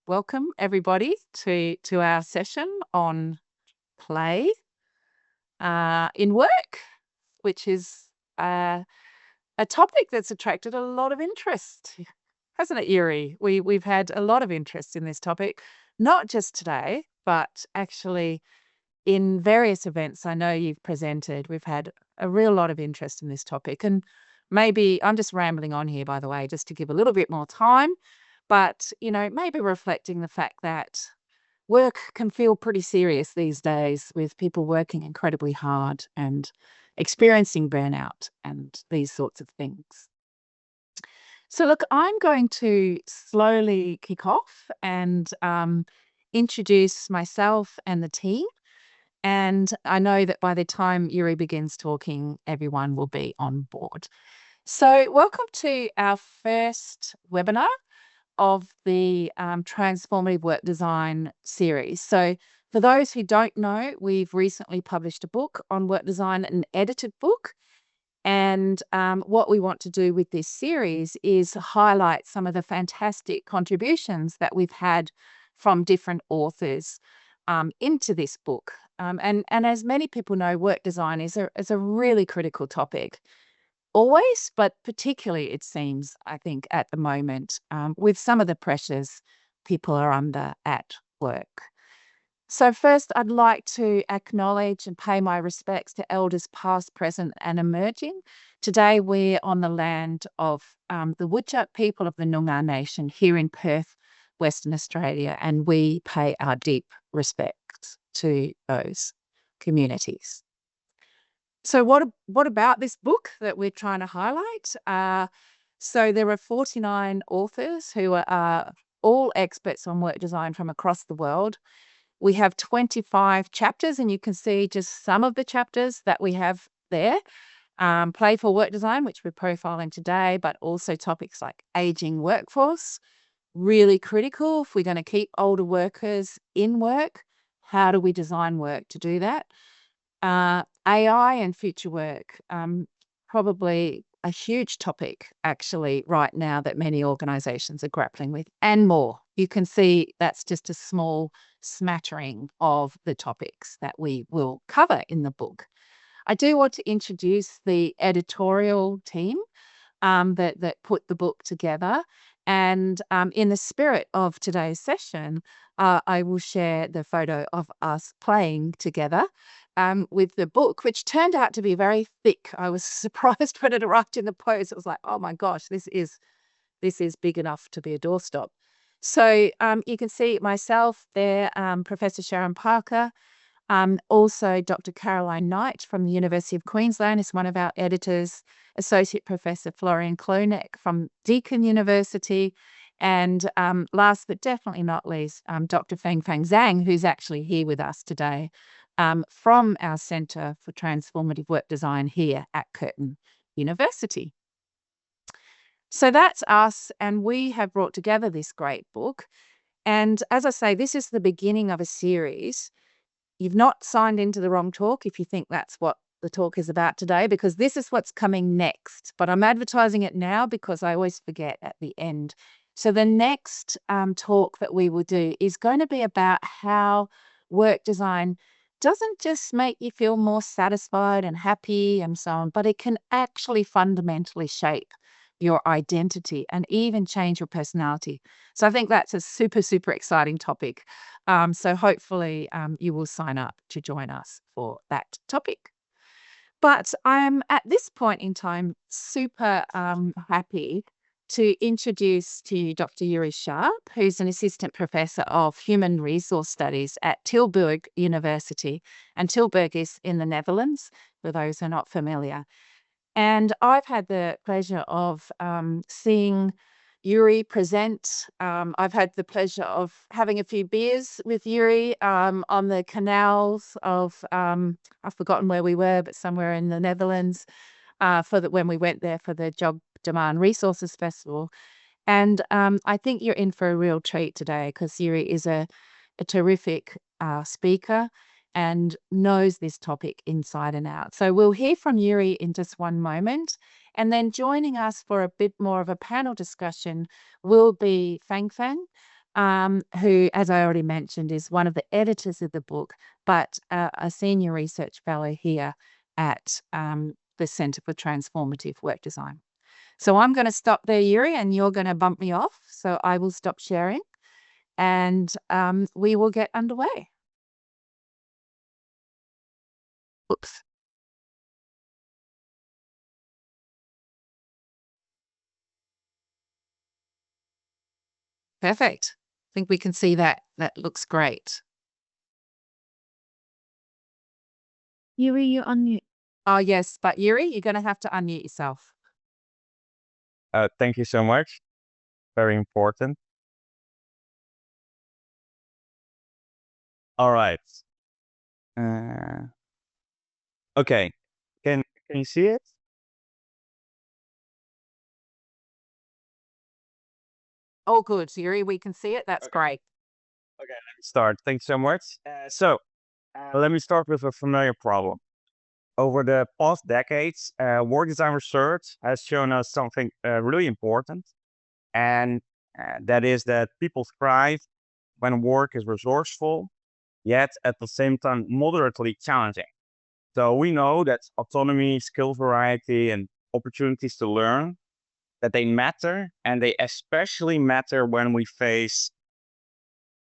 welcome everybody to our session on play in work, which is a topic that's attracted a lot of interest, hasn't it, Yuri? We've had a lot of interest in this topic, not just today, but actually in various events I know you've presented. We've had a real lot of interest in this topic, and maybe I'm just rambling on here, by the way, just to give a little bit more time. But, maybe reflecting the fact that work can feel pretty serious these days with people working incredibly hard and experiencing burnout and these sorts of things. So, look, I'm going to slowly kick off and introduce myself and the team. And I know that by the time Yuri begins talking, everyone will be on board. So, welcome to our first webinar of the Transformative Work Design series. So for those who don't know, we've recently published a book on work design, an edited book. And what we want to do with this series is highlight some of the fantastic contributions that we've had from different authors into this book. And as many people know, work design is a really critical topic. Always, but particularly it seems, I think, at the moment, with some of the pressures people are under at work. So first, I'd like to acknowledge and pay my respects to elders past, present, and emerging. Today, we're on the land of the Whadjuk people of the Noongar Nation here in Perth, Western Australia, and we pay our deep respects to those communities. So what about this book that we're trying to highlight? So there are 49 authors who are all experts on work design from across the world. We have 25 chapters, and you can see just some of the chapters that we have there. Playful work design, which we're profiling today, but also topics like aging workforce, really critical if we're going to keep older workers in work. How do we design work to do that? AI and future work, probably a huge topic actually right now that many organisations are grappling with, and more. You can see that's just a small smattering of the topics that we will cover in the book. I do want to introduce the editorial team that put the book together. And in the spirit of today's session, I will share the photo of us playing together with the book, which turned out to be very thick. I was surprised when it arrived in the post. It was like, oh my gosh, this is big enough to be a doorstop. So you can see myself there, Professor Sharon Parker, also Dr. Caroline Knight from the University of Queensland is one of our editors, Associate Professor Florian Klonek from Deakin University, and last but definitely not least, Dr. Feng Zhang, who's actually here with us today from our Centre for Transformative Work Design here at Curtin University. So that's us, and we have brought together this great book. And as I say, this is the beginning of a series. You've not signed into the wrong talk if you think that's what the talk is about today, because this is what's coming next. But I'm advertising it now because I always forget at the end. So the next talk that we will do is going to be about how work design doesn't just make you feel more satisfied and happy and so on, but it can actually fundamentally shape your identity and even change your personality. So I think that's a super, super exciting topic. So hopefully you will sign up to join us for that topic. But I'm at this point in time super happy to introduce to you Dr. Yuri Sharp, who's an assistant professor of human resource studies at Tilburg University. And Tilburg is in the Netherlands, for those who are not familiar. And I've had the pleasure of seeing Yuri present. I've had the pleasure of having a few beers with Yuri on the canals of, I've forgotten where we were, but somewhere in the Netherlands when we went there for the Job Demand Resources Festival. And I think you're in for a real treat today because Yuri is a terrific speaker and knows this topic inside and out. So we'll hear from Yuri in just one moment. And then joining us for a bit more of a panel discussion will be Fang Fang, who, as I already mentioned, is one of the editors of the book, but a senior research fellow here at the Centre for Transformative Work Design. So I'm going to stop there, Yuri, and you're going to bump me off. So I will stop sharing and we will get underway. Oops. Perfect. I think we can see that. That looks great. Yuri, you unmute. Oh, yes. But Yuri, you're going to have to unmute yourself. Thank you so much. Very important. All right. Okay. Can you see it? Oh, good. Yuri, we can see it. That's great. Okay, let me start. Thanks so much. Let me start with a familiar problem. Over the past decades, work design research has shown us something really important, and that is that people thrive when work is resourceful, yet at the same time moderately challenging. So we know that autonomy, skill variety, and opportunities to learn, that they matter, and they especially matter when we face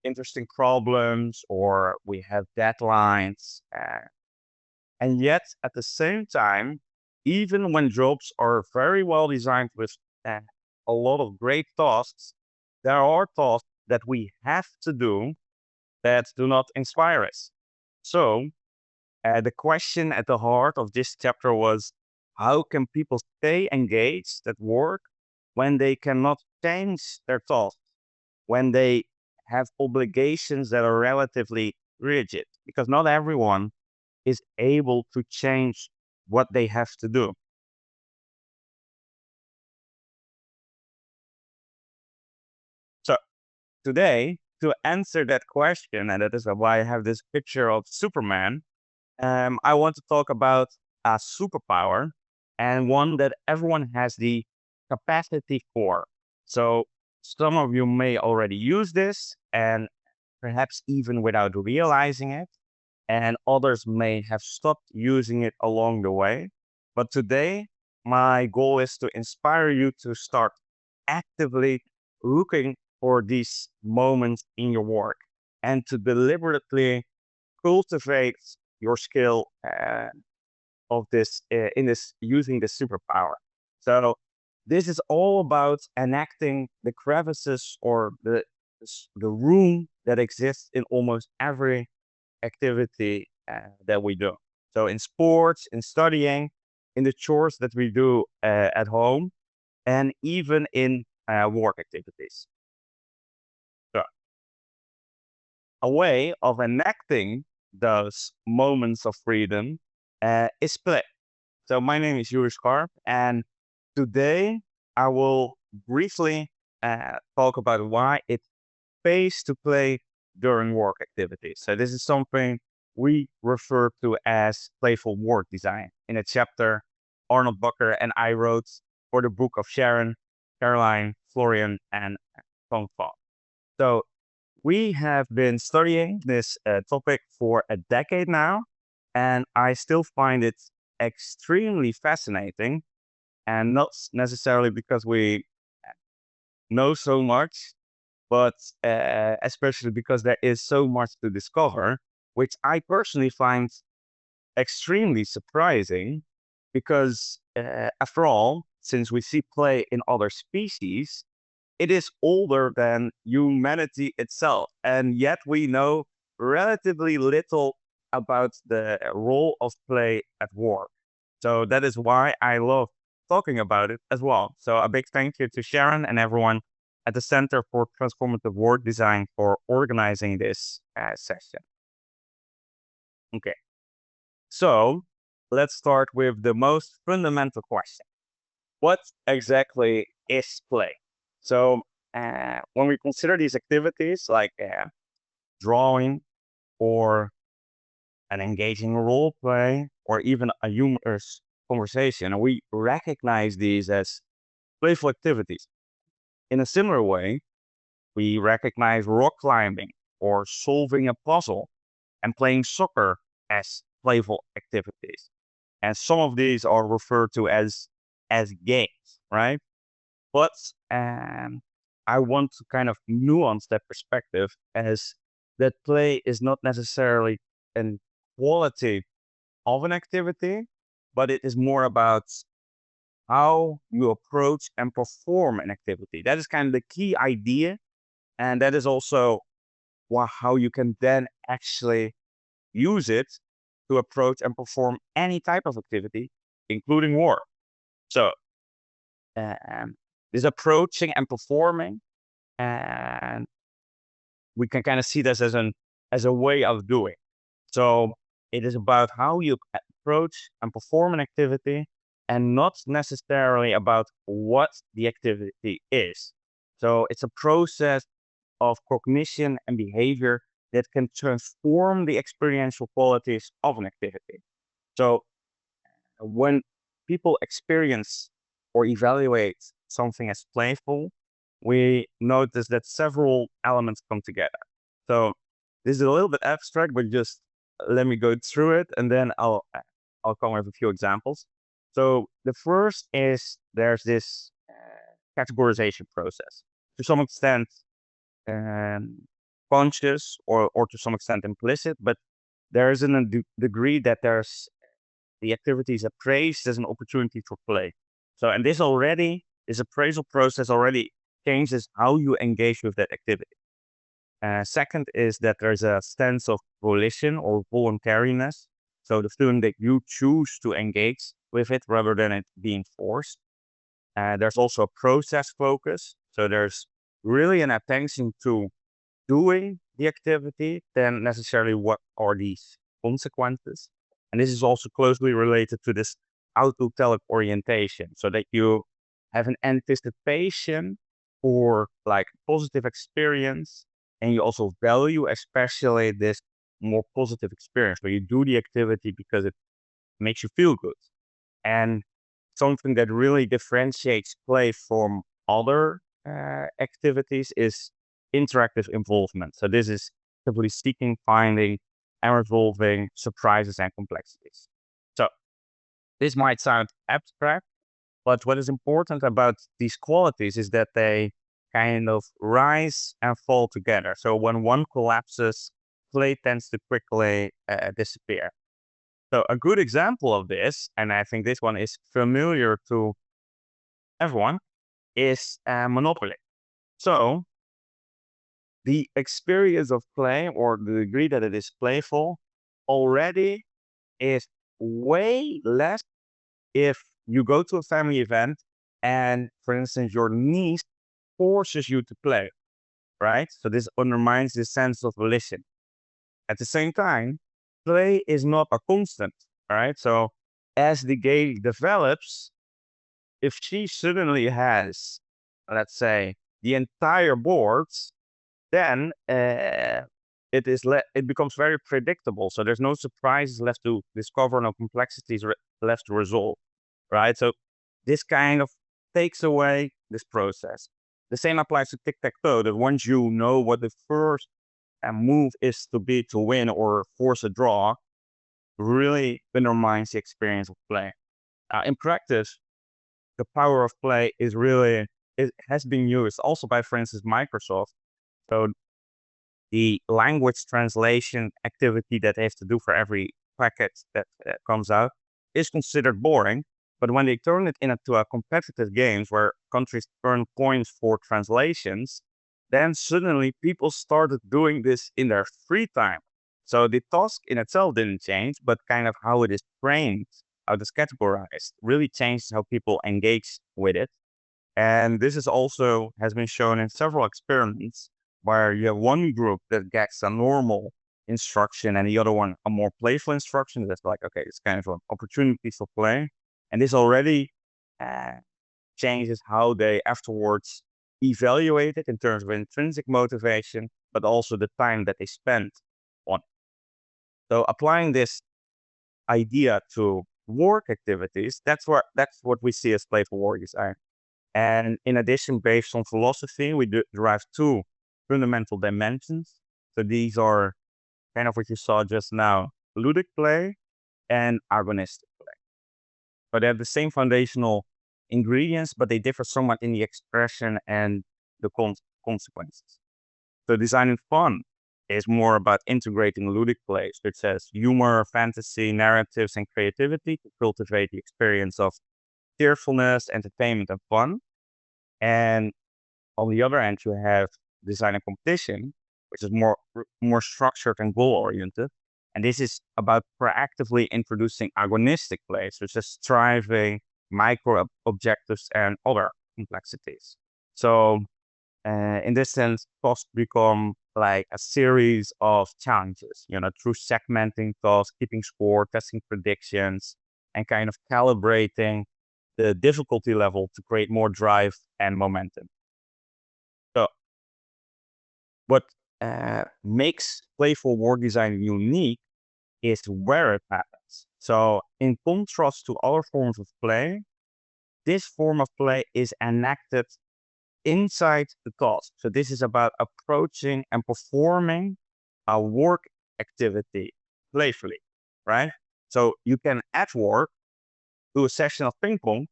interesting problems or we have deadlines. And yet, at the same time, even when jobs are very well designed with uh, a lot of great tasks, there are tasks that we have to do that do not inspire us. So, the question at the heart of this chapter was, how can people stay engaged at work when they cannot change their tasks, when they have obligations that are relatively rigid? Because not everyone is able to change what they have to do. So today, to answer that question, and that is why I have this picture of Superman, I want to talk about a superpower and one that everyone has the capacity for. So some of you may already use this and perhaps even without realizing it, and others may have stopped using it along the way. But today, my goal is to inspire you to start actively looking for these moments in your work and to deliberately cultivate your skill of this in this using the superpower. So this is all about enacting the crevices or the room that exists in almost every activity that we do. So in sports, in studying, in the chores that we do at home, and even in work activities. So a way of enacting those moments of freedom is play. So my name is Yuri Skarp, and today I will briefly talk about why it pays to play during work activities. So this is something we refer to as playful work design. In a chapter, Arnold Bucker and I wrote for the book of Sharon, Caroline, Florian, and Tom Fogg. So we have been studying this topic for a decade now, and I still find it extremely fascinating, and not necessarily because we know so much, but especially because there is so much to discover, which I personally find extremely surprising because, after all, since we see play in other species, it is older than humanity itself. And yet we know relatively little about the role of play at work. So that is why I love talking about it as well. So a big thank you to Sharon and everyone at the Center for Transformative Work Design for organizing this session. Okay, so let's start with the most fundamental question. What exactly is play? So when we consider these activities like drawing or an engaging role play or even a humorous conversation, we recognize these as playful activities. In a similar way, We recognize rock climbing or solving a puzzle and playing soccer as playful activities. And some of these are referred to as games, right? But I want to kind of nuance that perspective as that play is not necessarily a quality of an activity, but it is more about how you approach and perform an activity. That is kind of the key idea. And that is also how you can then actually use it to approach and perform any type of activity, including work. So this approaching and performing, and we can kind of see this as a way of doing. So it is about how you approach and perform an activity and not necessarily about what the activity is. So it's a process of cognition and behavior that can transform the experiential qualities of an activity. So when people experience or evaluate something as playful, we notice that several elements come together. So this is a little bit abstract, but just let me go through it, and then I'll come with a few examples. So the first is there's this categorization process. To some extent, conscious or to some extent implicit, but there is a degree that there's the activity is appraised as an opportunity for play. So, and this appraisal process already changes how you engage with that activity. Second is that there's a sense of volition or voluntariness. So the feeling that you choose to engage with it rather than it being forced. There's also a process focus. So there's really an attention to doing the activity than necessarily what are these consequences. And this is also closely related to this autotelic orientation, so that you have an anticipation for like positive experience, and you also value especially this more positive experience where you do the activity because it makes you feel good. And something that really differentiates play from other activities is interactive involvement. So this is simply seeking, finding, and resolving surprises and complexities. So this might sound abstract, but what is important about these qualities is that they kind of rise and fall together. So when one collapses, play tends to quickly disappear. So a good example of this, and I think this one is familiar to everyone, is Monopoly. So the experience of play or the degree that it is playful already is way less if you go to a family event and, for instance, your niece forces you to play, right? So this undermines the sense of volition. At the same time, play is not a constant, right? So as the game develops, if she suddenly has, let's say, the entire board, then it becomes very predictable. So there's no surprises left to discover, no complexities left to resolve, right? So this kind of takes away this process. The same applies to tic-tac-toe, that once you know what the first move is to be to win or force a draw, really undermines the experience of play. In practice, the power of play is really, it has been used also by, for instance, Microsoft. So the language translation activity that they have to do for every packet that comes out is considered boring. But when they turn it into a competitive games where countries earn points for translations, then suddenly people started doing this in their free time. So the task in itself didn't change, but kind of how it is framed, how it is categorized, really changed how people engage with it. And this is also has been shown in several experiments where you have one group that gets a normal instruction and the other one a more playful instruction. That's like, okay, it's kind of an opportunity for play. And this already changes how they afterwards evaluate it in terms of intrinsic motivation, but also the time that they spend on it. So applying this idea to work activities, that's what we see as playful work design. And in addition, based on philosophy, we derive two fundamental dimensions. So these are kind of what you saw just now, ludic play and agonistic play. So they have the same foundational ingredients, but they differ somewhat in the expression and the consequences. So designing fun is more about integrating ludic play, such as humor, fantasy, narratives, and creativity to cultivate the experience of cheerfulness, entertainment, and fun. And on the other end, you have design and competition, which is more structured and goal-oriented. And this is about proactively introducing agonistic play, such as striving, micro objectives, and other complexities. So in this sense, tasks become like a series of challenges, through segmenting tasks, keeping score, testing predictions, and kind of calibrating the difficulty level to create more drive and momentum. So what makes playful work design unique is where it happens. So in contrast to other forms of play, this form of play is enacted inside the task. So this is about approaching and performing a work activity playfully, right? So you can add work to a session of ping pong,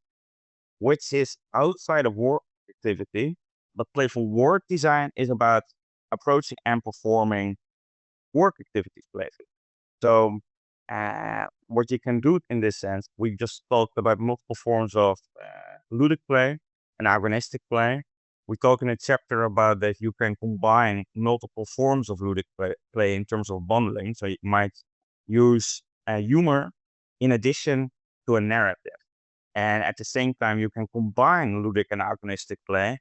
which is outside of work activity, but playful work design is about approaching and performing work activities playfully. So what you can do in this sense, we just talked about multiple forms of ludic play and agonistic play. We talk in a chapter about that you can combine multiple forms of ludic play in terms of bundling. So you might use humor in addition to a narrative. And at the same time, you can combine ludic and agonistic play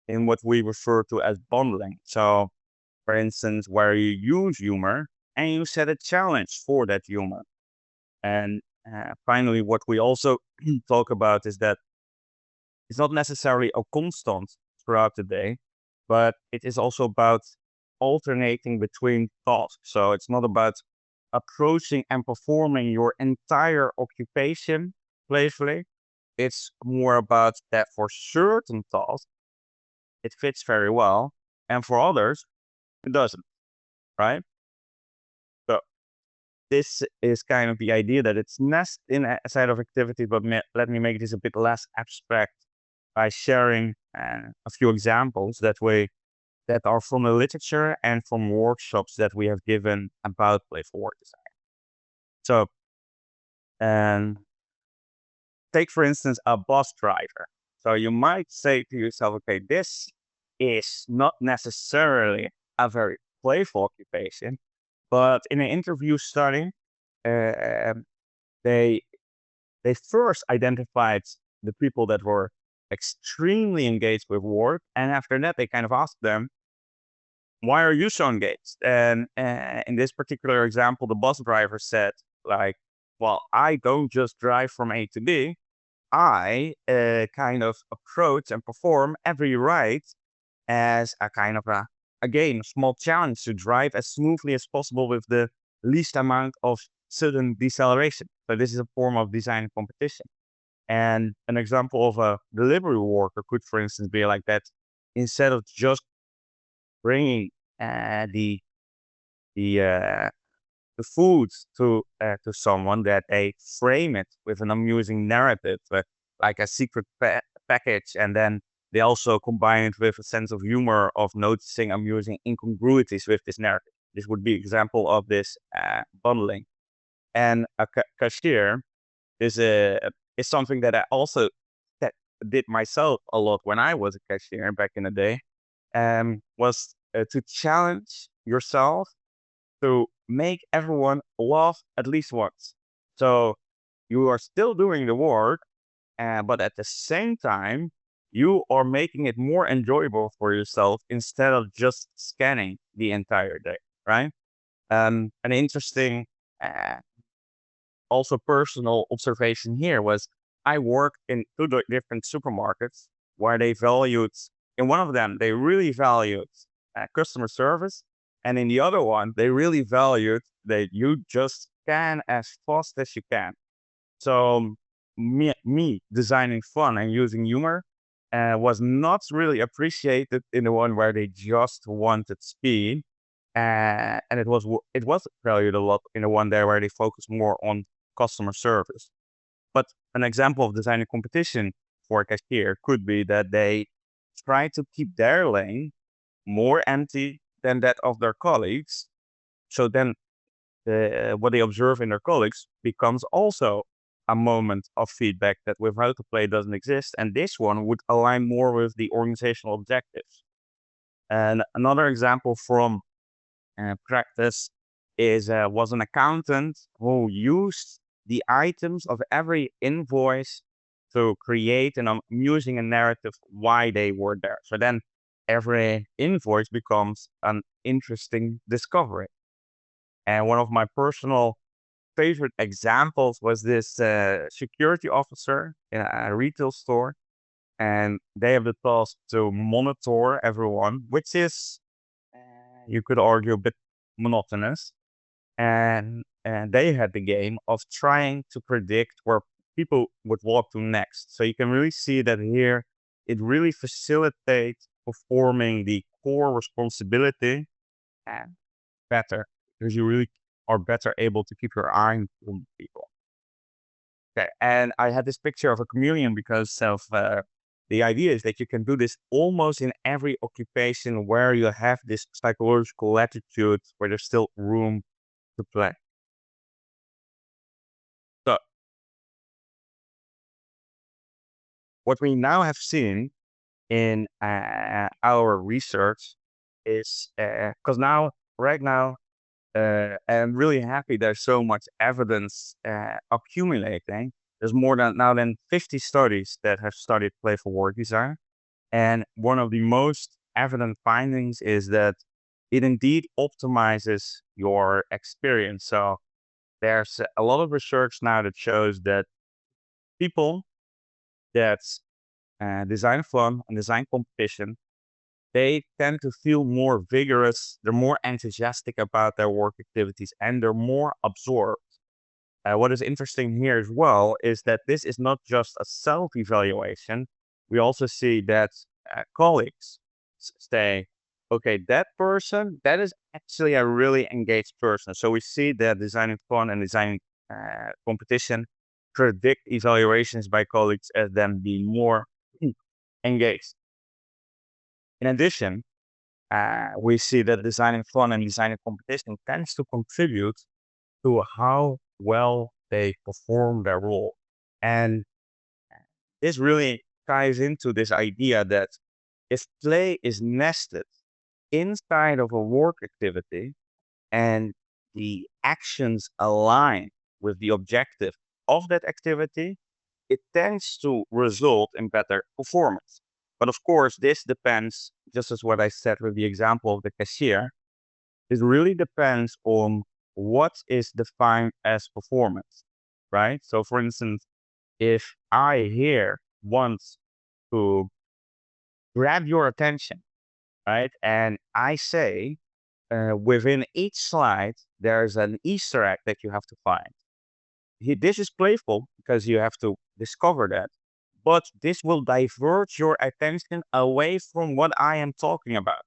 in what we refer to as bundling. So, for instance, where you use humor and you set a challenge for that humor. And finally, what we also talk about is that it's not necessarily a constant throughout the day, but it is also about alternating between tasks. So it's not about approaching and performing your entire occupation playfully. It's more about that for certain tasks, it fits very well, and for others, it doesn't, right? So this is kind of the idea that it's nest in a side of activity, but let me make this a bit less abstract by sharing a few examples that are from the literature and from workshops that we have given about playful work design. So, take for instance a bus driver. So you might say to yourself, okay, this is not necessarily a very playful occupation, but in an interview study, they first identified the people that were extremely engaged with work, and after that, they kind of asked them, "Why are you so engaged?" And in this particular example, the bus driver said, like, "Well, I don't just drive from A to B. I kind of approach and perform every ride as a kind of a game, a small challenge to drive as smoothly as possible with the least amount of sudden deceleration." So this is a form of design competition. And an example of a delivery worker could, for instance, be like that. Instead of just bringing the food to someone, that they frame it with an amusing narrative, like a secret package, and then they also combine it with a sense of humor of noticing amusing incongruities with this narrative. This would be example of this bundling. And a cashier is something that I also did myself a lot when I was a cashier back in the day, was to challenge yourself to make everyone laugh at least once. So you are still doing the work, but at the same time, you are making it more enjoyable for yourself instead of just scanning the entire day, right? An interesting, also personal observation here was I worked in two different supermarkets where in one of them, they really valued customer service. And in the other one, they really valued that you just scan as fast as you can. So me designing fun and using humor was not really appreciated in the one where they just wanted speed. And it was valued a lot in the one there where they focus more on customer service. But an example of design and competition for a cashier could be that they try to keep their lane more empty than that of their colleagues. So then what they observe in their colleagues becomes also a moment of feedback that without the play doesn't exist. And this one would align more with the organizational objectives. And another example from practice was an accountant who used the items of every invoice to create and using a narrative why they were there. So then every invoice becomes an interesting discovery. And one of my personal favorite examples was this security officer in a retail store. And they have the task to monitor everyone, which is, you could argue, a bit monotonous. And they had the game of trying to predict where people would walk to next. So you can really see that here, it really facilitates performing the core responsibility better, because you really are better able to keep your eye on people. Okay, and I had this picture of a chameleon because of the idea is that you can do this almost in every occupation where you have this psychological latitude, where there's still room to play. So what we now have seen in our research is, because right now, I'm really happy there's so much evidence accumulating. There's more than 50 studies that have studied playful work design. And one of the most evident findings is that it indeed optimizes your experience. So there's a lot of research now that shows that people that design fun and design competition, they tend to feel more vigorous, they're more enthusiastic about their work activities, and they're more absorbed. What is interesting here as well is that this is not just a self-evaluation. We also see that colleagues say, okay, that person, that is actually a really engaged person. So we see that designing fun and designing competition predict evaluations by colleagues as them being more engaged. In addition, we see that designing fun and designing competition tends to contribute to how well they perform their role. And this really ties into this idea that if play is nested inside of a work activity and the actions align with the objective of that activity, it tends to result in better performance. But of course, this depends, just as what I said with the example of the cashier, it really depends on what is defined as performance, right? So for instance, if I here want to grab your attention, right? And I say, within each slide, there's an Easter egg that you have to find. This is playful because you have to discover that, but this will divert your attention away from what I am talking about,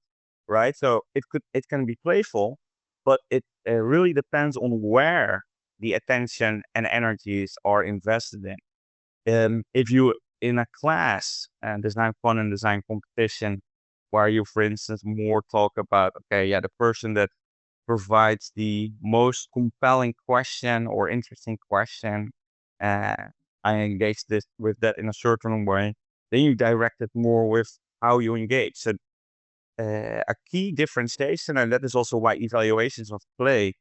right? So it can be playful, but it really depends on where the attention and energies are invested in. If you in a class and design fun and design competition, where you, for instance, more talk about, okay, yeah, the person that provides the most compelling question or interesting question, uh, I engage this with that in a certain way, then you direct it more with how you engage. So a key differentiation, and that is also why evaluations of play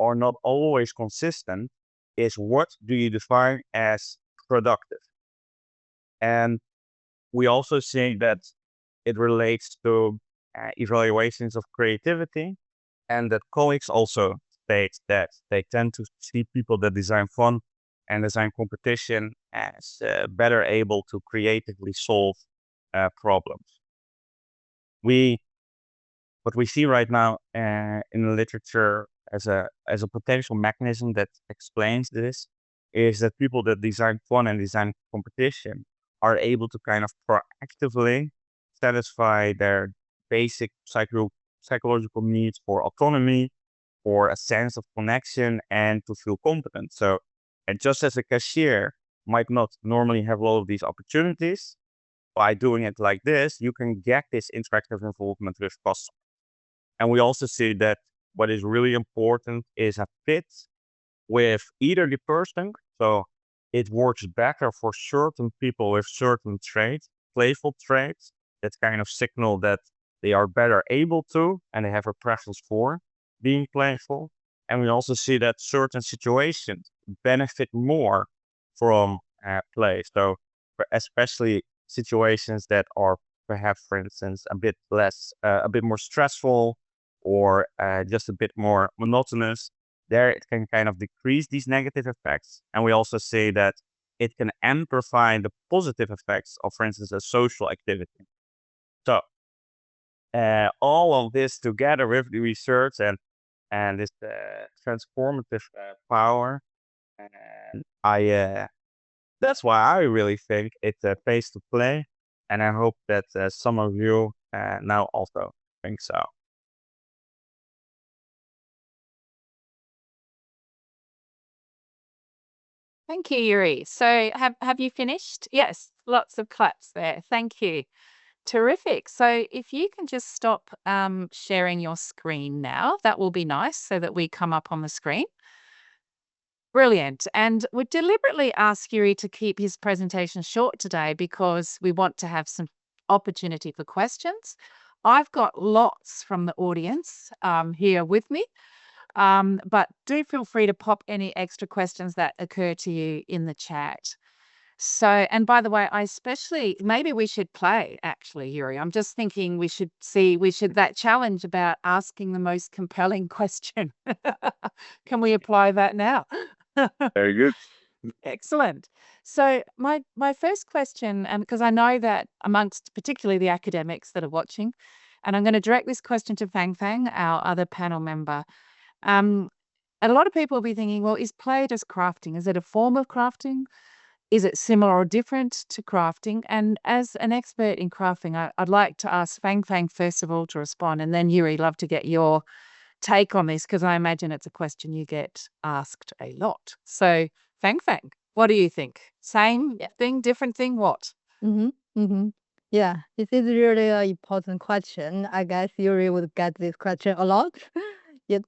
are not always consistent, is what do you define as productive? And we also see that it relates to evaluations of creativity, and that colleagues also state that they tend to see people that design fun and design competition as better able to creatively solve problems. What we see right now in the literature as a potential mechanism that explains this is that people that design fun and design competition are able to kind of proactively satisfy their basic psychological needs for autonomy, for a sense of connection, and to feel competent. So, and just as a cashier might not normally have all of these opportunities, by doing it like this, you can get this interactive involvement with customers. And we also see that what is really important is a fit with either the person. So it works better for certain people with certain traits, playful traits, that kind of signal that they are better able to and they have a preference for being playful. And we also see that certain situations benefit more from play. So especially situations that are perhaps, for instance, a bit more stressful, or just a bit more monotonous, there it can kind of decrease these negative effects. And we also say that it can amplify the positive effects of, for instance, a social activity. So all of this together with the research and this transformative power, and that's why I really think it's a place to play. And I hope that some of you now also think so. Thank you, Yuri. So have you finished? Yes, lots of claps there. Thank you. Terrific. So if you can just stop sharing your screen now, that will be nice so that we come up on the screen. Brilliant. And we deliberately asked Yuri to keep his presentation short today because we want to have some opportunity for questions. I've got lots from the audience here with me. But do feel free to pop any extra questions that occur to you in the chat. So, and by the way, maybe we should play actually, Yuri. I'm just thinking that challenge about asking the most compelling question. Can we apply that now? Very good. Excellent. So my first question, and because I know that amongst particularly the academics that are watching, and I'm going to direct this question to Fang Fang, our other panel member. And a lot of people will be thinking, well, is play just crafting? Is it a form of crafting? Is it similar or different to crafting? And as an expert in crafting, I'd like to ask Fang Fang first of all to respond, and then Yuri, love to get your take on this because I imagine it's a question you get asked a lot. So Fang Fang, what do you think? Same thing, different thing, what? Mm-hmm. Mm-hmm. Yeah, this is really an important question. I guess Yuri would get this question a lot. Yet,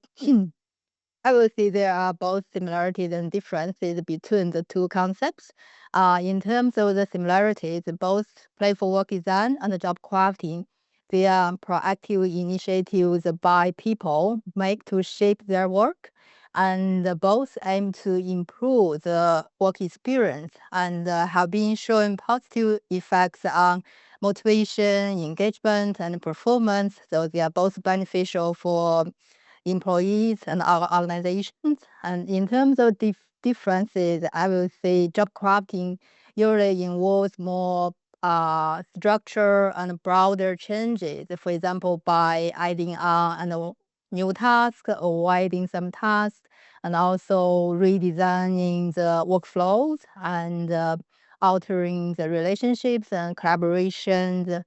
I will say there are both similarities and differences between the two concepts. In terms of the similarities, both playful work design and job crafting, they are proactive initiatives by people make to shape their work, and both aim to improve the work experience and have been showing positive effects on motivation, engagement, and performance. So they are both beneficial for employees and our organizations. And in terms of differences, I will say job crafting usually involves more structure and broader changes. For example, by adding on a new task, avoiding some tasks, and also redesigning the workflows and altering the relationships and collaborations.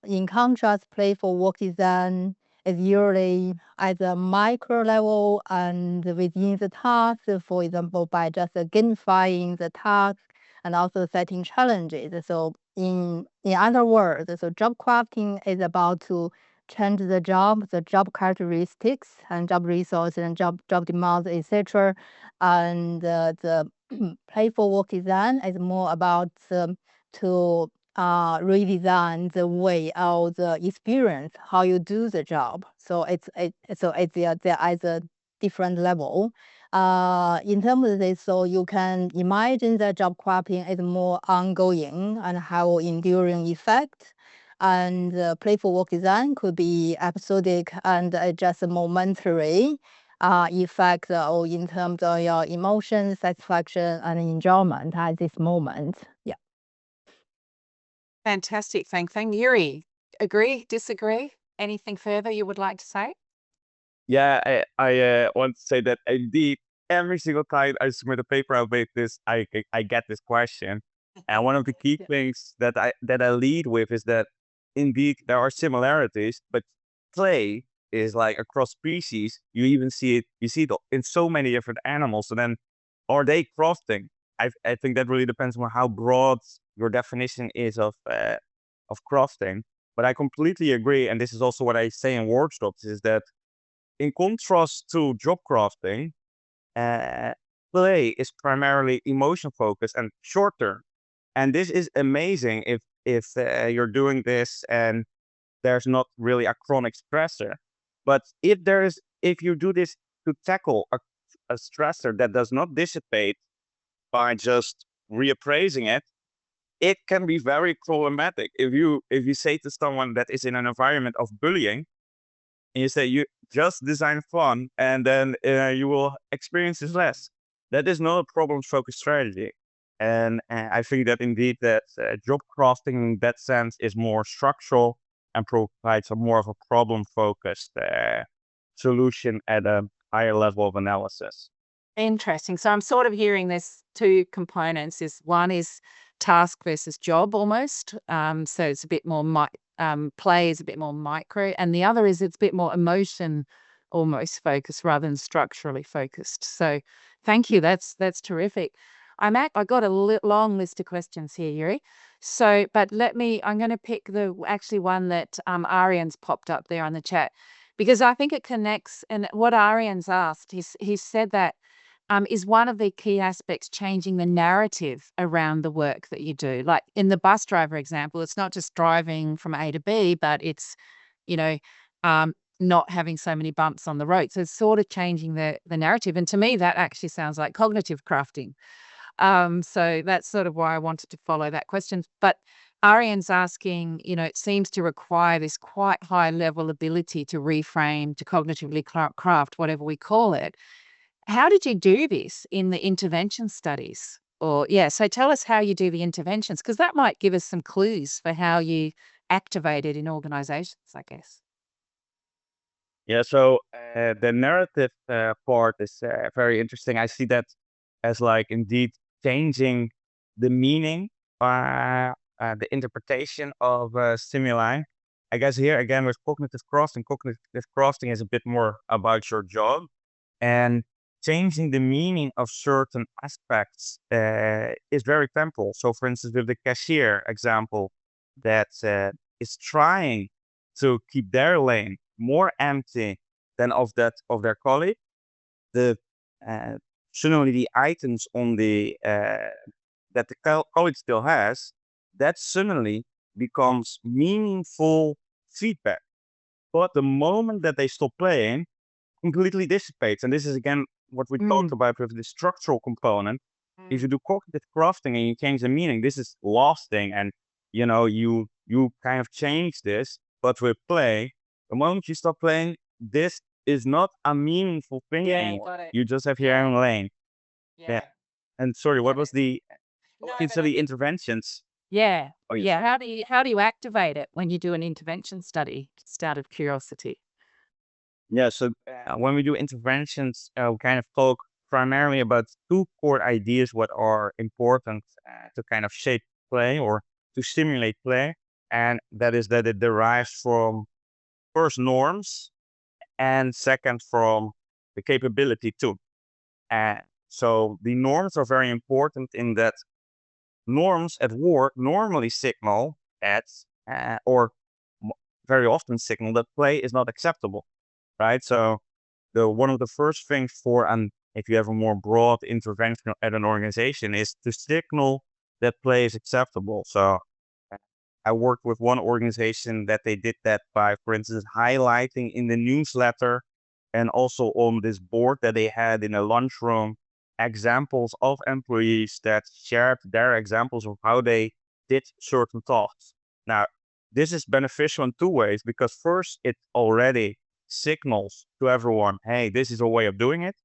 In contrast, playful work design is usually at the micro level and within the task, for example, by just gamifying the task and also setting challenges. So in other words, so job crafting is about to change the job characteristics and job resources and job demands, etc. And the playful work design is more about to redesign the way of the experience, how you do the job. So they're at a different level. In terms of this, so you can imagine that job crafting is more ongoing and have enduring effect. And playful work design could be episodic and just momentary effect in terms of your emotion, satisfaction, and enjoyment at this moment. Yeah. Fantastic. Thank Yuri. Agree? Disagree? Anything further you would like to say? Yeah, I want to say that indeed every single time I submit a paper about this, I get this question. And one of the key Yeah. things that I lead with is that indeed there are similarities, but play is like across species. You see it in so many different animals. So then, are they crafting? I think that really depends on how broad your definition is of crafting. But I completely agree, and this is also what I say in workshops: is that in contrast to job crafting, uh, play is primarily emotion focused and short term. And this is amazing if you're doing this and there's not really a chronic stressor. But if you do this to tackle a stressor that does not dissipate by just reappraising it, it can be very problematic. If you say to someone that is in an environment of bullying, and you say you just design fun and then you will experience this less. That is not a problem focused strategy. And I think that indeed that job crafting in that sense is more structural and provides a more of a problem focused solution at a higher level of analysis. Interesting. So I'm sort of hearing there's two components. Is one is task versus job almost. So it's a bit more play is a bit more micro, and the other is it's a bit more emotion almost focused rather than structurally focused. So thank you. That's terrific. I got a long list of questions here, Yuri. So, but I'm going to pick the actually one that Arian's popped up there on the chat because I think it connects. And what Arian's asked, he said that is one of the key aspects changing the narrative around the work that you do. Like in the bus driver example, it's not just driving from A to B, but it's, you know, not having so many bumps on the road. So it's sort of changing the narrative. And to me, that actually sounds like cognitive crafting. So that's sort of why I wanted to follow that question. But Arian's asking, it seems to require this quite high level ability to reframe, to cognitively craft, whatever we call it. How did you do this in the intervention studies? So tell us how you do the interventions, because that might give us some clues for how you activate it in organizations, I guess. Yeah, so the narrative part is very interesting. I see that as like indeed changing the meaning, the interpretation of stimuli. I guess here again with cognitive crafting is a bit more about your job and changing the meaning of certain aspects is very temporal. So, for instance, with the cashier example, that is trying to keep their lane more empty than of their colleague, the suddenly the items on the that the colleague still has, that suddenly becomes meaningful feedback. But the moment that they stop playing, completely dissipates. And this is again what we talked about with the structural component. If you do cognitive crafting and you change the meaning, this is lasting, and you kind of change this. But with play, the moment you stop playing, this is not a meaningful thing anymore. got it. You just have your own lane. Yeah. And sorry, what Got was the No, into but the interventions? Yeah. Oh, yes. Yeah. How do you activate it when you do an intervention study? Just out of curiosity. Yeah, so when we do interventions, we kind of talk primarily about two core ideas what are important to kind of shape play or to stimulate play. And that is that it derives from first norms and second from the capability too. So the norms are very important in that norms at work normally signal at or very often signal that play is not acceptable, right? So one of the first things if you have a more broad intervention at an organization is to signal that play is acceptable. So I worked with one organization that they did that by, for instance, highlighting in the newsletter and also on this board that they had in a lunchroom examples of employees that shared their examples of how they did certain tasks. Now, this is beneficial in two ways, because first, it already signals to everyone, hey, this is a way of doing it.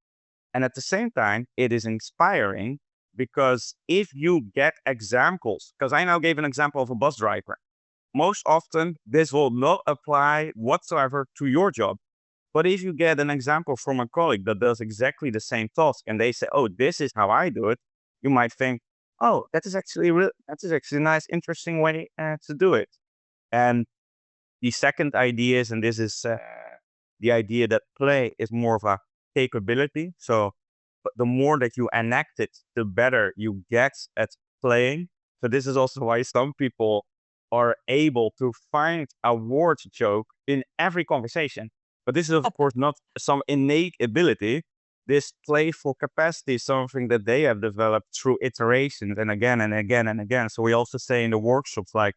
And at the same time, it is inspiring, because if you get examples, because I now gave an example of a bus driver, most often this will not apply whatsoever to your job. But if you get an example from a colleague that does exactly the same task and they say, oh, this is how I do it, you might think, oh, that is actually a nice, interesting way to do it. And the second idea is, and this is the idea that play is more of a capability. So but the more that you enact it, the better you get at playing. So this is also why some people are able to find a word joke in every conversation. But this is, of course, not some innate ability. This playful capacity is something that they have developed through iterations and again and again and again. So we also say in the workshops, like,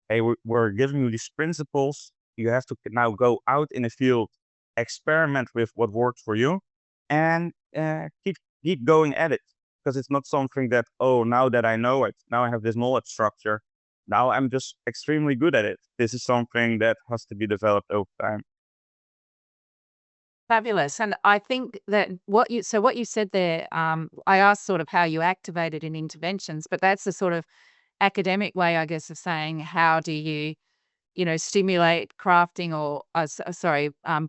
hey, we're giving you these principles. You have to now go out in the field, experiment with what works for you, and keep going at it. Because it's not something that, oh, now that I know it, now I have this knowledge structure, now I'm just extremely good at it. This is something that has to be developed over time. Fabulous. And I think that what you said there, I asked sort of how you activated in interventions, but that's the sort of academic way, I guess, of saying how do you, stimulate crafting or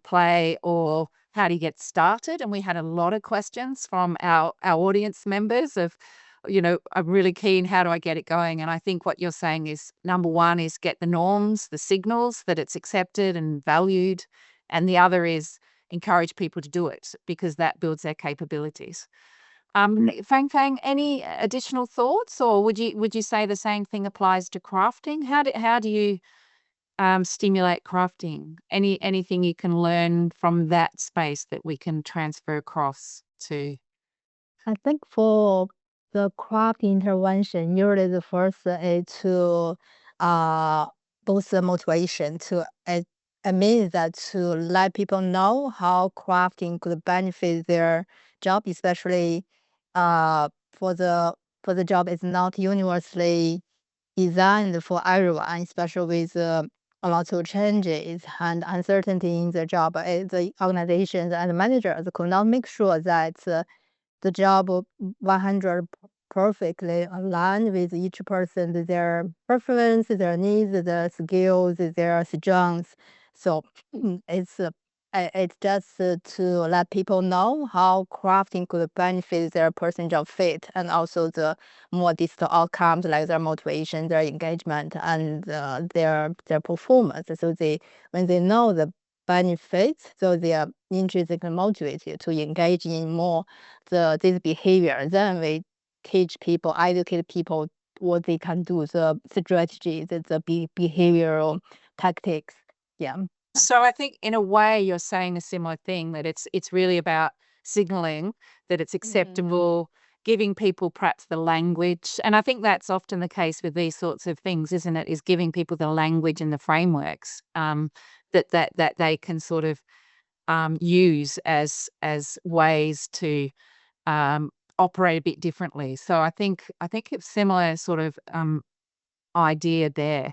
play, or how do you get started? And we had a lot of questions from our audience members of, I'm really keen, how do I get it going? And I think what you're saying is, number one is get the norms, the signals that it's accepted and valued. And the other is encourage people to do it because that builds their capabilities. Fang Fang, any additional thoughts, or would you say the same thing applies to crafting? How do you stimulate crafting? Anything you can learn from that space that we can transfer across to? I think for the craft intervention, usually the first is to boost the motivation to admit that to let people know how crafting could benefit their job, especially for the job is not universally designed for everyone, especially with a lot of changes and uncertainty in the job. The organizations and managers could not make sure that the job 100 perfectly aligned with each person, their preference, their needs, their skills, their strengths. So it's just to let people know how crafting could benefit their person job fit, and also the more distant outcomes like their motivation, their engagement, and their performance. So when they know the benefits, so they are intrinsically motivated to engage in more this behavior. Then we teach people, educate people what they can do, the strategy, the behavioral tactics. Yeah. So I think in a way you're saying a similar thing, that it's really about signaling that it's acceptable, giving people perhaps the language. And I think that's often the case with these sorts of things, isn't it? Is giving people the language and the frameworks that they can sort of use as ways to operate a bit differently. So I think it's similar sort of idea there.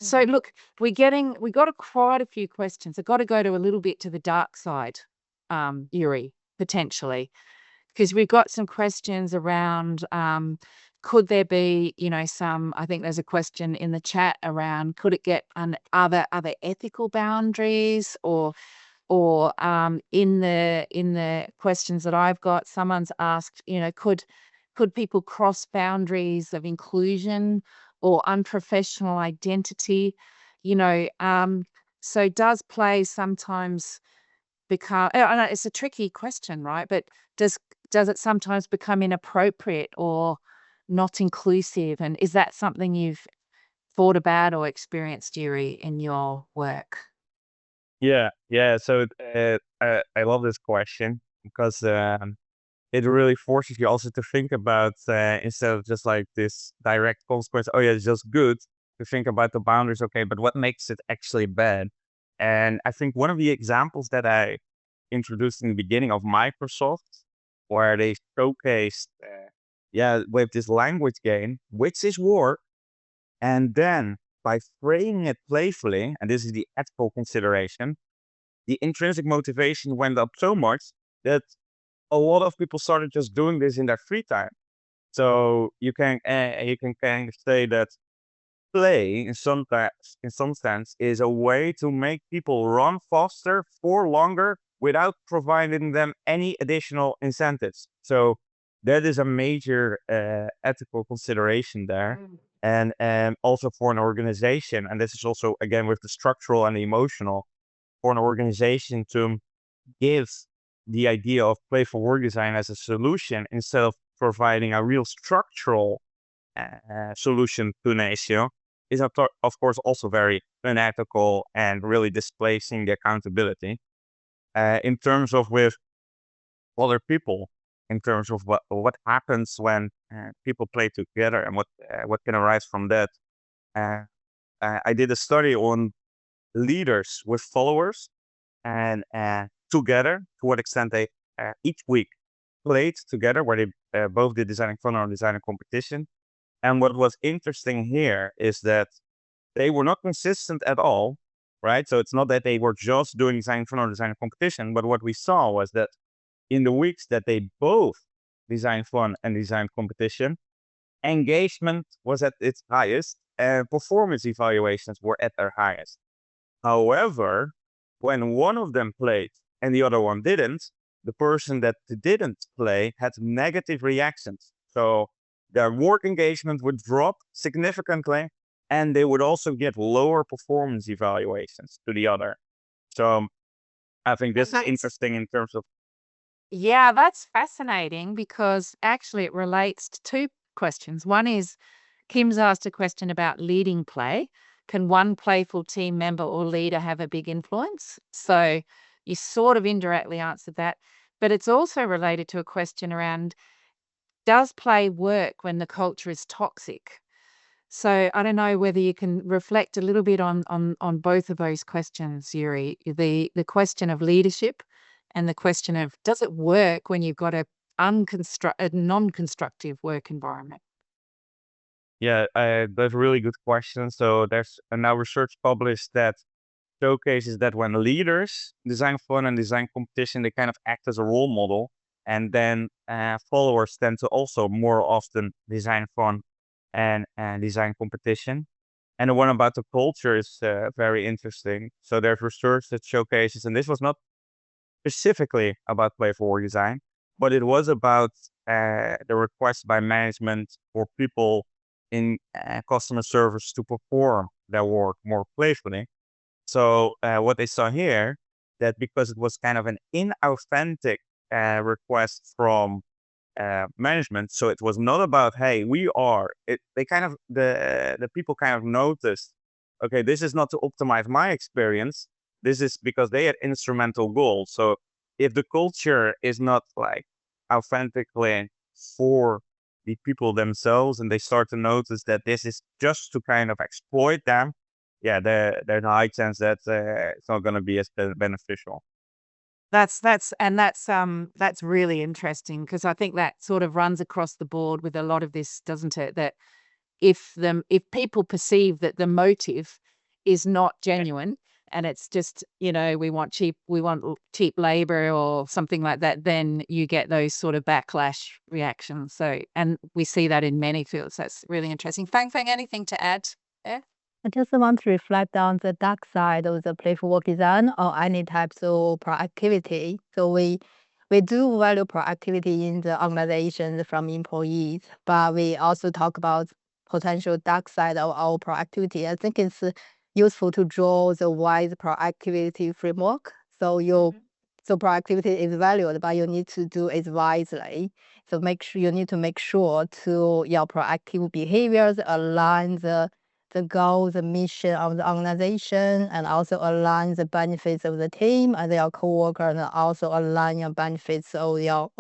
So look, we got quite a few questions. I've got to go to a little bit to the dark side, Yuri, potentially, because we've got some questions around could there be, some, I think there's a question in the chat around could it get other ethical boundaries, or in the questions that I've got, someone's asked, could people cross boundaries of inclusion or unprofessional identity? So does play sometimes become? I know it's a tricky question, right? But does it sometimes become inappropriate or not inclusive? And is that something you've thought about or experienced, Yuri, in your work? Yeah. So I love this question because it really forces you also to think about, instead of just like this direct consequence, oh yeah, it's just good, to think about the boundaries. Okay, but what makes it actually bad? And I think one of the examples that I introduced in the beginning of Microsoft, where they showcased, with this language game, which is war, and then by framing it playfully, and this is the ethical consideration, the intrinsic motivation went up so much that a lot of people started just doing this in their free time. So you can kind of say that play in some sense is a way to make people run faster for longer without providing them any additional incentives. So that is a major ethical consideration there. And also for an organization, and this is also again with the structural and the emotional, for an organization to give the idea of playful work design as a solution instead of providing a real structural solution to an issue is of course also very unethical and really displacing the accountability in terms of with other people, in terms of what happens when people play together and what can arise from that. Uh, I did a study on leaders with followers and together, to what extent they each week played together, where they both did designing fun or designing competition. And what was interesting here is that they were not consistent at all, right? So it's not that they were just doing design fun or design competition, but what we saw was that in the weeks that they both design fun and design competition, engagement was at its highest and performance evaluations were at their highest. However, when one of them played and the other one didn't, the person that didn't play had negative reactions. So their work engagement would drop significantly, and they would also get lower performance evaluations to the other. So I think this is interesting in terms of. Yeah, that's fascinating because actually it relates to two questions. One is Kim's asked a question about leading play. Can one playful team member or leader have a big influence? So you sort of indirectly answered that. But it's also related to a question around, does play work when the culture is toxic? So I don't know whether you can reflect a little bit on both of those questions, Yuri. The question of leadership and the question of, does it work when you've got a non-constructive work environment? Yeah, that's a really good question. So there's now research published that showcases that when leaders design fun and design competition, they kind of act as a role model. And then followers tend to also more often design fun and design competition. And the one about the culture is very interesting. So there's research that showcases, and this was not specifically about playful work design, but it was about the request by management for people in customer service to perform their work more playfully. So what they saw here, that because it was kind of an inauthentic request from management, so it was not about, hey, we are. They kind of the people kind of noticed, okay, this is not to optimize my experience. This is because they had instrumental goals. So if the culture is not like authentically for the people themselves, and they start to notice that this is just to kind of exploit them, yeah, there's a high chance that it's not going to be as beneficial. That's really interesting because I think that sort of runs across the board with a lot of this, doesn't it? That if people perceive that the motive is not genuine and it's just, we want cheap labor or something like that, then you get those sort of backlash reactions. So, and we see that in many fields. That's really interesting. Fang, anything to add? Yeah. I just want to reflect on the dark side of the playful work design or any types of proactivity. So we do value proactivity in the organization from employees, but we also talk about potential dark side of our proactivity. I think it's useful to draw the wise proactivity framework. So so proactivity is valued, but you need to do it wisely. So you need to make sure to your proactive behaviors align the goal, the mission of the organization, and also align the benefits of the team and their coworker, and also align your benefits of your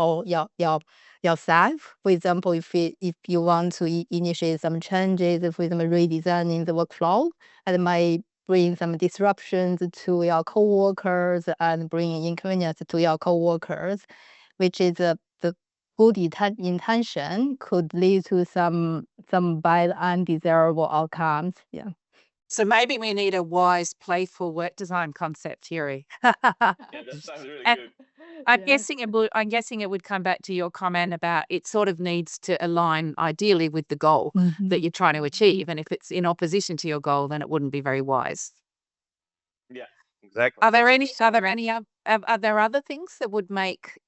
staff. For example, if you want to initiate some changes, for example, redesigning the workflow, and might bring some disruptions to your coworkers and bring inconvenience to your coworkers, which is the good intention could lead to some bad undesirable outcomes. Yeah. So maybe we need a wise, playful work design concept, Yuri. Yeah, that sounds really And good. I'm guessing it would come back to your comment about it sort of needs to align ideally with the goal that you're trying to achieve. And if it's in opposition to your goal, then it wouldn't be very wise. Yeah, exactly. Are there other things that would make,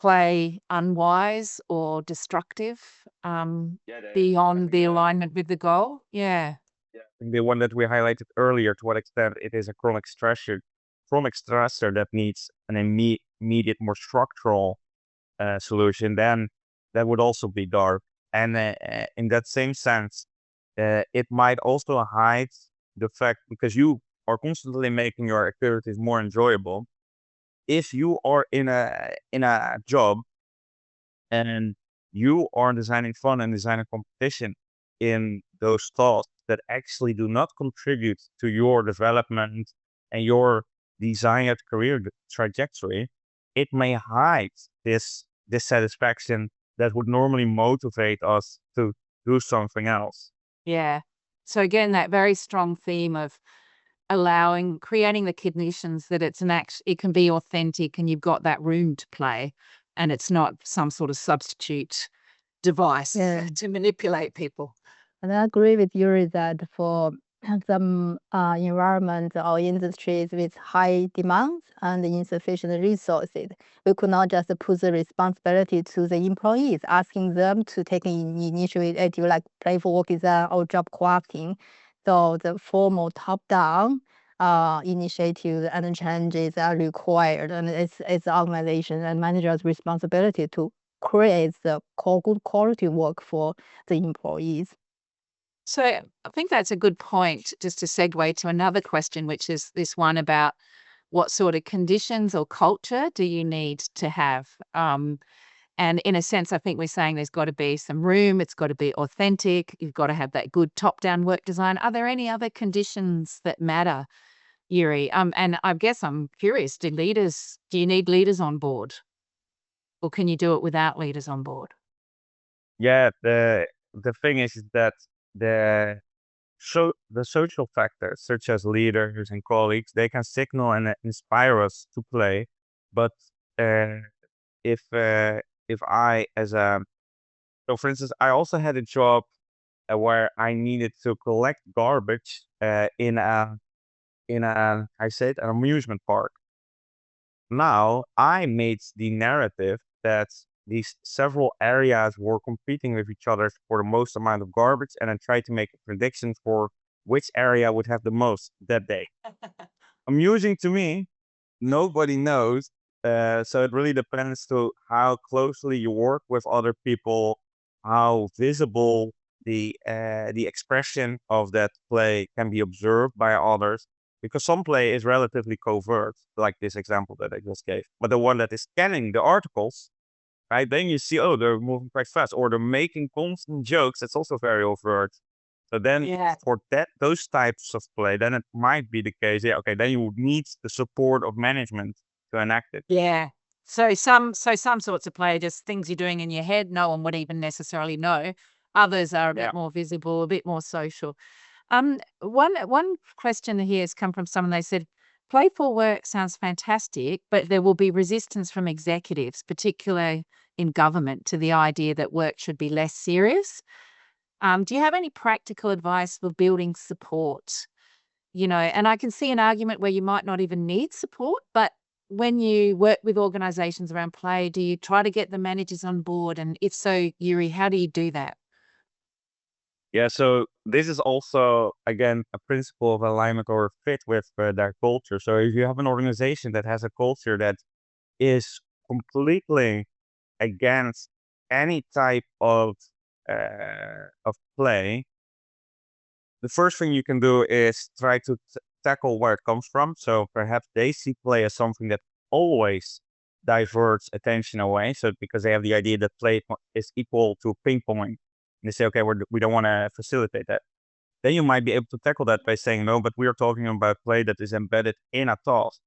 play unwise or destructive beyond the alignment with the goal? Yeah. The one that we highlighted earlier, to what extent it is a chronic stressor that needs an immediate, more structural solution, then that would also be dark. And in that same sense, it might also hide the fact, because you are constantly making your activities more enjoyable. If you are in a job and you are designing fun and designing competition in those tasks that actually do not contribute to your development and your desired career trajectory, it may hide this dissatisfaction that would normally motivate us to do something else. Yeah. So again, that very strong theme of creating the conditions that it can be authentic and you've got that room to play and it's not some sort of substitute device Yeah. to manipulate people. And I agree with Yuri that for some environments or industries with high demands and insufficient resources, we could not just put the responsibility to the employees, asking them to take an initiative like playful work design or job crafting. So the formal top-down initiatives and changes are required, and it's organization and managers' responsibility to create the good quality work for the employees. So I think that's a good point, just to segue to another question, which is this one about what sort of conditions or culture do you need to have? And in a sense, I think we're saying there's got to be some room, it's got to be authentic, you've got to have that good top-down work design. Are there any other conditions that matter, Yuri? And I guess I'm curious, do you need leaders on board? Or can you do it without leaders on board? Yeah, the thing is that the the social factors, such as leaders and colleagues, they can signal and inspire us to play. But uh, if I, as a so for instance, I also had a job where I needed to collect garbage in a I said an amusement park. Now I made the narrative that these several areas were competing with each other for the most amount of garbage, and I tried to make a prediction for which area would have the most that day. Amusing to me, nobody knows. So it really depends to how closely you work with other people, how visible the expression of that play can be observed by others. Because some play is relatively covert, like this example that I just gave. But the one that is scanning the articles, right? Then you see, oh, they're moving quite fast, or they're making constant jokes. That's also very overt. So then Yeah. for those types of play, then it might be the case. Yeah, okay, then you would need the support of management to enact it. Yeah. So some sorts of play are just things you're doing in your head, no one would even necessarily know. Others are a Yeah. bit more visible, a bit more social. One question here has come from someone. They said, "Playful work sounds fantastic, but there will be resistance from executives, particularly in government, to the idea that work should be less serious." Do you have any practical advice for building support? And I can see an argument where you might not even need support, but when you work with organizations around play, do you try to get the managers on board? And if so, Yuri, how do you do that? Yeah, so this is also, again, a principle of alignment or fit with their culture. So if you have an organization that has a culture that is completely against any type of play, the first thing you can do is try to tackle where it comes from. So perhaps they see play as something that always diverts attention away. So because they have the idea that play is equal to ping pong, and they say, okay, we don't want to facilitate that. Then you might be able to tackle that by saying, no, but we are talking about play that is embedded in a task.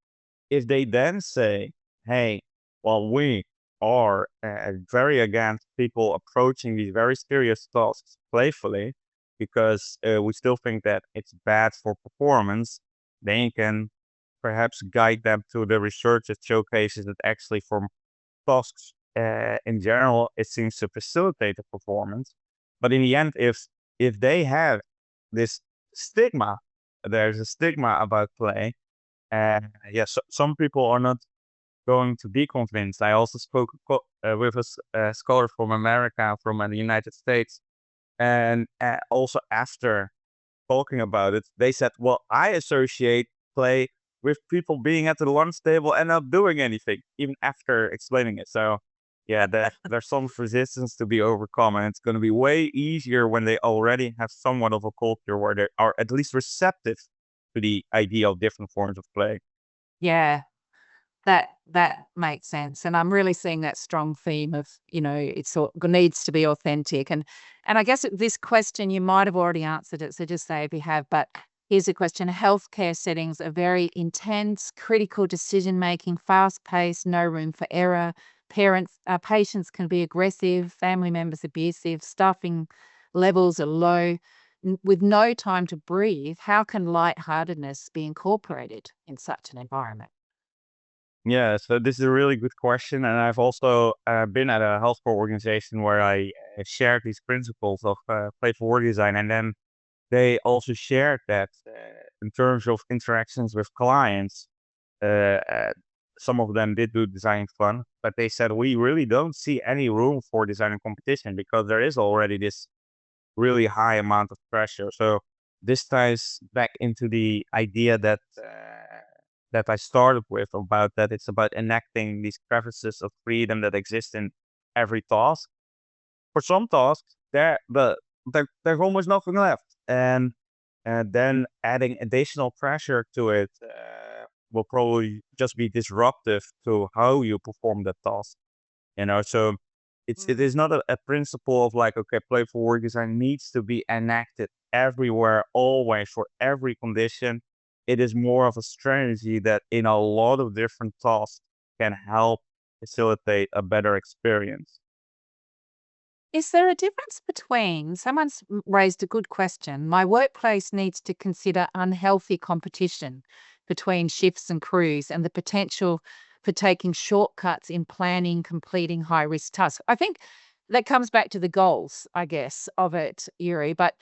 If they then say, hey, well, we are very against people approaching these very serious tasks playfully because we still think that it's bad for performance, then you can perhaps guide them to the research that showcases that actually for tasks in general, it seems to facilitate the performance. But in the end, if they have this stigma, there's a stigma about play, yeah, some people are not going to be convinced. I also spoke with a scholar from America, from the United States, and also after talking about it, they said, "Well, I associate play with people being at the lunch table and not doing anything," even after explaining it. So, yeah, there's some resistance to be overcome, and it's going to be way easier when they already have somewhat of a culture where they are at least receptive to the idea of different forms of play. Yeah, that makes sense, and I'm really seeing that strong theme of, it's needs to be authentic, and I guess this question, you might have already answered it, so just say if you have, but here's a question. Healthcare settings are very intense, critical decision-making, fast-paced, no room for error. Patients can be aggressive, family members abusive, staffing levels are low. With no time to breathe, how can lightheartedness be incorporated in such an environment? Yeah, so this is a really good question, and I've also been at a healthcare organization where I shared these principles of playful work design, and then they also shared that in terms of interactions with clients, uh, uh, some of them did do design fun, but they said we really don't see any room for design and competition because there is already this really high amount of pressure. So this ties back into the idea that I started with about that it's about enacting these crevices of freedom that exist in every task. For some tasks, there's almost nothing left, and then adding additional pressure to it will probably just be disruptive to how you perform that task. So it is not a principle of like, okay, playful work design needs to be enacted everywhere, always, for every condition. It is more of a strategy that in a lot of different tasks can help facilitate a better experience. Is there a difference between someone's raised a good question? My workplace needs to consider unhealthy competition between shifts and crews and the potential for taking shortcuts in planning, completing high risk tasks. I think that comes back to the goals, I guess, of it, Yuri. But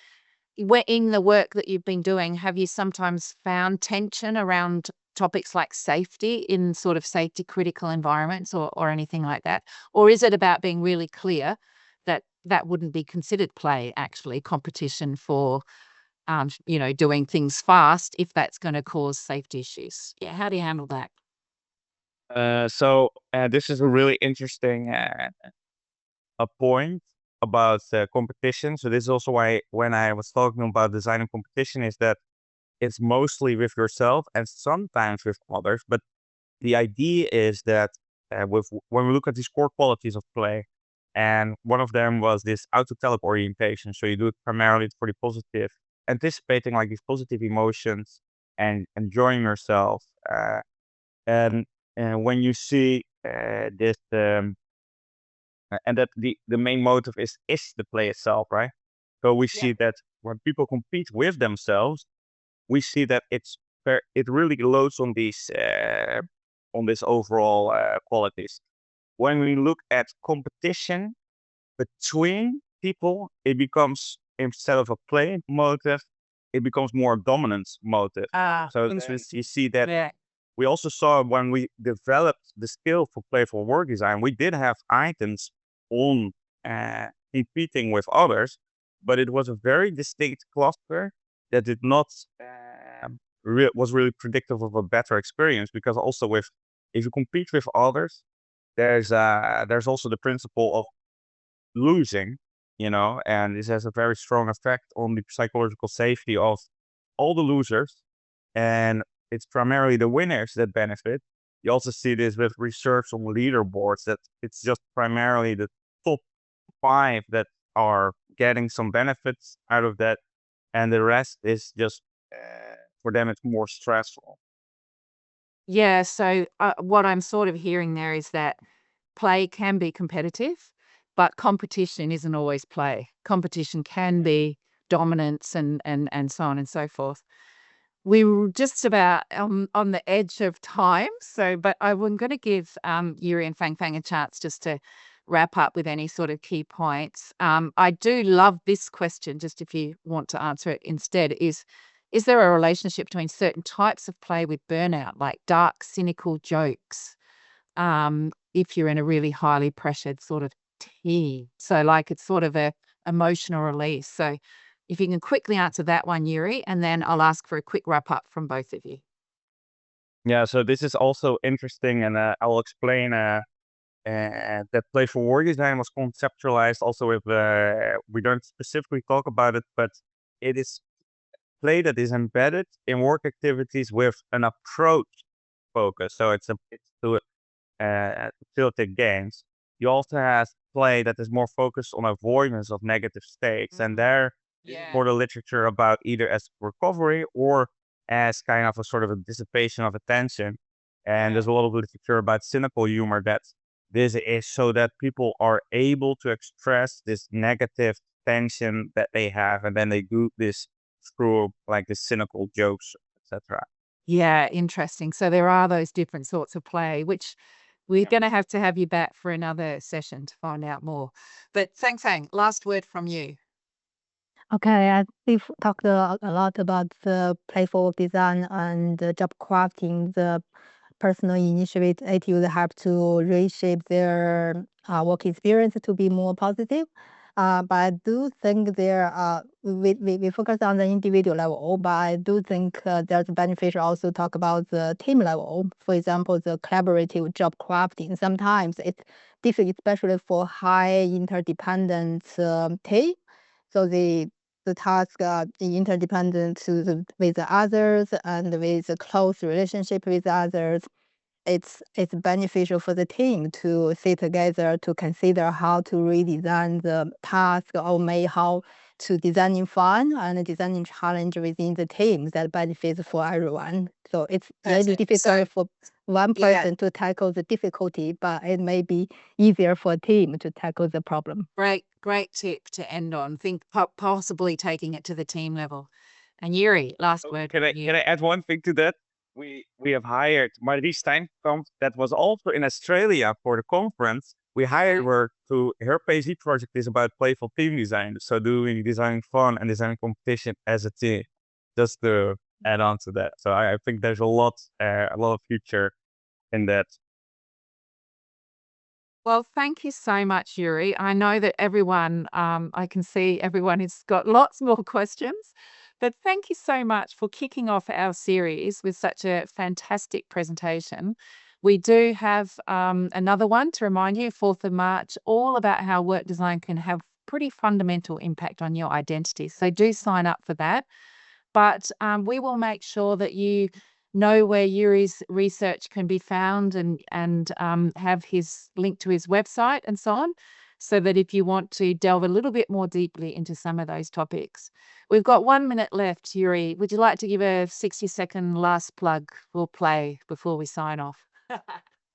in the work that you've been doing, have you sometimes found tension around topics like safety in sort of safety critical environments or anything like that? Or is it about being really clear that that wouldn't be considered play, actually, competition for, doing things fast if that's going to cause safety issues? Yeah, how do you handle that? So this is a really interesting a point about competition. So this is also why when I was talking about design and competition is that it's mostly with yourself and sometimes with others. But the idea is that when we look at these core qualities of play, and one of them was this autotelic orientation. So you do it primarily for the positive, anticipating like these positive emotions and enjoying yourself. And when you see this and that the main motive is the play itself, right? So we Yeah. see that when people compete with themselves, we see that it really loads on this overall qualities. When we look at competition between people, it becomes, instead of a play motive, it becomes more dominance motive. Ah, So you see that yeah. we also saw when we developed the skill for playful work design, we did have items on competing with others, but it was a very distinct cluster that did not was really predictive of a better experience. Because also with if you compete with others, there's also the principle of losing, and this has a very strong effect on the psychological safety of all the losers, and it's primarily the winners that benefit. You also see this with research on leaderboards that it's just primarily the top 5 that are getting some benefits out of that, and the rest is just for them it's more stressful. Yeah, so, what I'm sort of hearing there is that play can be competitive, but competition isn't always play. Competition can be dominance and so on and so forth. We were just about on the edge of time, so but I'm gonna give, Yuri and Fang Fang a chance just to wrap up with any sort of key points. I do love this question, just if you want to answer it instead, is there a relationship between certain types of play with burnout, like dark, cynical jokes? if you're in a really highly pressured sort of team. So like it's sort of a emotional release. So if you can quickly answer that one, Yuri, and then I'll ask for a quick wrap up from both of you. Yeah, so this is also interesting, and I will explain that playful work design was conceptualized also with, we don't specifically talk about it, but it is play that is embedded in work activities with an approach focus. So it's to facilitate gains. You also have play that is more focused on avoidance of negative states, and there for the literature about either as recovery or as kind of a sort of a dissipation of attention. And there's a lot of literature about cynical humor that this is so that people are able to express this negative tension that they have, and then they do this through like the cynical jokes, etc. Yeah, interesting. So there are those different sorts of play, which we're going to have you back for another session to find out more. But Sang, last word from you. Okay, we've talked a lot about the playful design and the job crafting, the personal initiative that help to reshape their work experience to be more positive. But I do think we focus on the individual level, but I do think there's beneficial also talk about the team level. For example, the collaborative job crafting. Sometimes it's difficult, especially for high interdependent team. So the task interdependent with the others and with a close relationship with others. It's beneficial for the team to sit together to consider how to redesign the task or how to designing fun and designing challenge within the team that benefits for everyone. So it's really difficult for one person to tackle the difficulty, but it may be easier for a team to tackle the problem. Great tip to end on. Think possibly taking it to the team level. And Yuri, last word. Can I add one thing to that? We have hired Marie Steinkamp, that was also in Australia for the conference. We hired her to her PhD project is about playful team design. So designing fun and designing competition as a team. Just to add on to that. So I think there's a lot of future in that. Well, thank you so much, Yuri. I know that everyone, I can see everyone has got lots more questions, but thank you so much for kicking off our series with such a fantastic presentation. We do have another one to remind you, 4th of March, all about how work design can have pretty fundamental impact on your identity. So do sign up for that. But we will make sure that you know where Yuri's research can be found and have his link to his website and so on, so that if you want to delve a little bit more deeply into some of those topics. We've got 1 minute left, Yuri. Would you like to give a 60-second last plug for play before we sign off?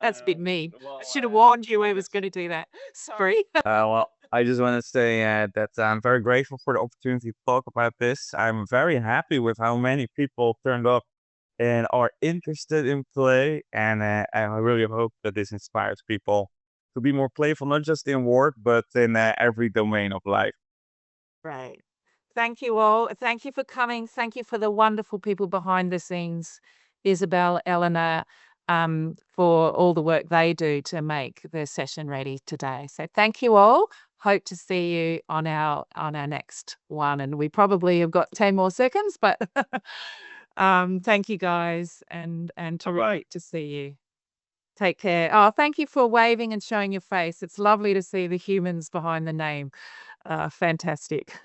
That's a bit mean. I should have warned you I was going to do that. Sorry. Well, I just want to say that I'm very grateful for the opportunity to talk about this. I'm very happy with how many people turned up and are interested in play. And I really hope that this inspires people to be more playful, not just in work, but in every domain of life. Right. Thank you all. Thank you for coming. Thank you for the wonderful people behind the scenes, Isabel, Eleanor, for all the work they do to make the session ready today. So thank you all. Hope to see you on our next one. And we probably have got 10 more seconds, but thank you guys and terrific to see you. Take care. Oh, thank you for waving and showing your face. It's lovely to see the humans behind the name. Fantastic.